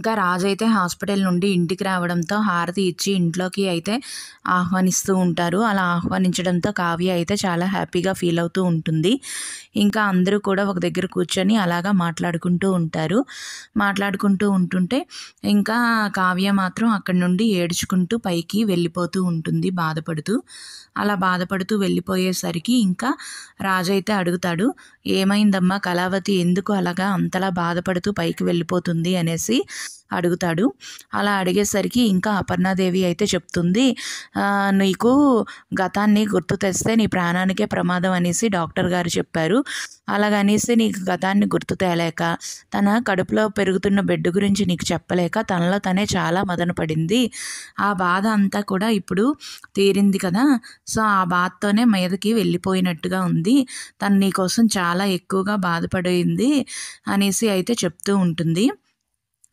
ఇంకా రాజైతే హాస్పిటల్ నుండి ఇంటికి రావడంతో హారతి ఇచ్చి ఇంట్లోకి అయితే ఆహ్వానిస్తూ ఉంటారు. అలా ఆహ్వానించడంతో కావ్య అయితే చాలా హ్యాపీగా ఫీల్ అవుతూ ఉంటుంది. ఇంకా అందరూ కూడా ఒక దగ్గర కూర్చొని అలాగా మాట్లాడుకుంటూ ఉంటారు. మాట్లాడుకుంటూ ఉంటుంటే ఇంకా కావ్య మాత్రం అక్కడి నుండి ఏడ్చుకుంటూ పైకి వెళ్ళిపోతూ ఉంటుంది బాధపడుతూ. అలా బాధపడుతూ వెళ్ళిపోయేసరికి ఇంకా రాజైతే అడుగుతాడు, ఏమైందమ్మా కళావతి, ఎందుకు అలాగా అంతలా బాధపడుతూ పైకి వెళ్ళిపోతుంది అనేసి అడుగుతాడు. అలా అడిగేసరికి ఇంకా అపర్ణాదేవి అయితే చెప్తుంది, నీకు గతాన్ని గుర్తు తెస్తే నీ ప్రాణానికే ప్రమాదం అనేసి డాక్టర్ గారు చెప్పారు. అలాగనేసి నీకు గతాన్ని గుర్తు తేలేక తన కడుపులో పెరుగుతున్న బిడ్డ గురించి నీకు చెప్పలేక తనలో తనే చాలా మదన పడింది. ఆ బాధ అంతా కూడా ఇప్పుడు తీరింది కదా, సో ఆ బాధతోనే మీదకి వెళ్ళిపోయినట్టుగా ఉంది. తను నీకోసం చాలా ఎక్కువగా బాధపడింది అనేసి అయితే చెప్తూ ఉంటుంది.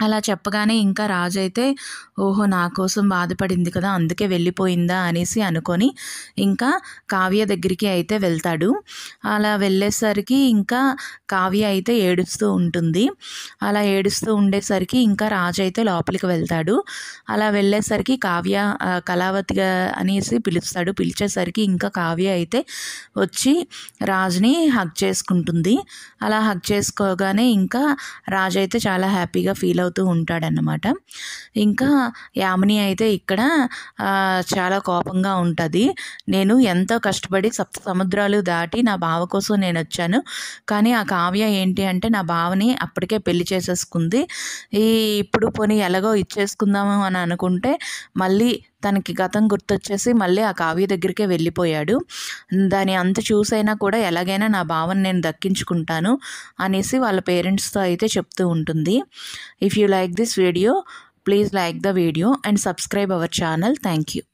అలా చెప్పగానే ఇంకా రాజైతే ఓహో నా కోసం బాధపడింది కదా అందుకే వెళ్ళిపోయిందా అనేసి అనుకొని ఇంకా కావ్య దగ్గరికి అయితే వెళ్తాడు. అలా వెళ్ళేసరికి ఇంకా కావ్య అయితే ఏడుస్తూ ఉంటుంది. అలా ఏడుస్తూ ఉండేసరికి ఇంకా రాజు అయితే లోపలికి వెళ్తాడు. అలా వెళ్ళేసరికి కావ్య కళావతిగా అనేసి పిలుస్తాడు. పిలిచేసరికి ఇంకా కావ్య అయితే వచ్చి రాజుని హగ్ చేసుకుంటుంది. అలా హగ్ చేసుకోగానే ఇంకా రాజు అయితే చాలా హ్యాపీగా ఫీల్ అవుతూ ఉంటాడన్నమాట. ఇంకా యామిని అయితే ఇక్కడ చాలా కోపంగా ఉంటుంది. నేను ఎంతో కష్టపడి సప్త సముద్రాలు దాటి నా బావ కోసం నేను వచ్చాను, కానీ ఆ కావ్య ఏంటి అంటే నా బావని అప్పటికే పెళ్లి చేసేసుకుంది. ఇప్పుడు పోనీ ఎలాగో ఇచ్చేసుకుందాము అని అనుకుంటే మళ్ళీ తనకి గతం గుర్తొచ్చేసి మళ్ళీ ఆ కావ్య దగ్గరికే వెళ్ళిపోయాడు. దాని అంత చూసైనా కూడా ఎలాగైనా నా భావన నేను దక్కించుకుంటాను అనేసి వాళ్ళ పేరెంట్స్తో అయితే చెప్తూ ఉంటుంది. If you like this video, please like the video and subscribe our channel. Thank you.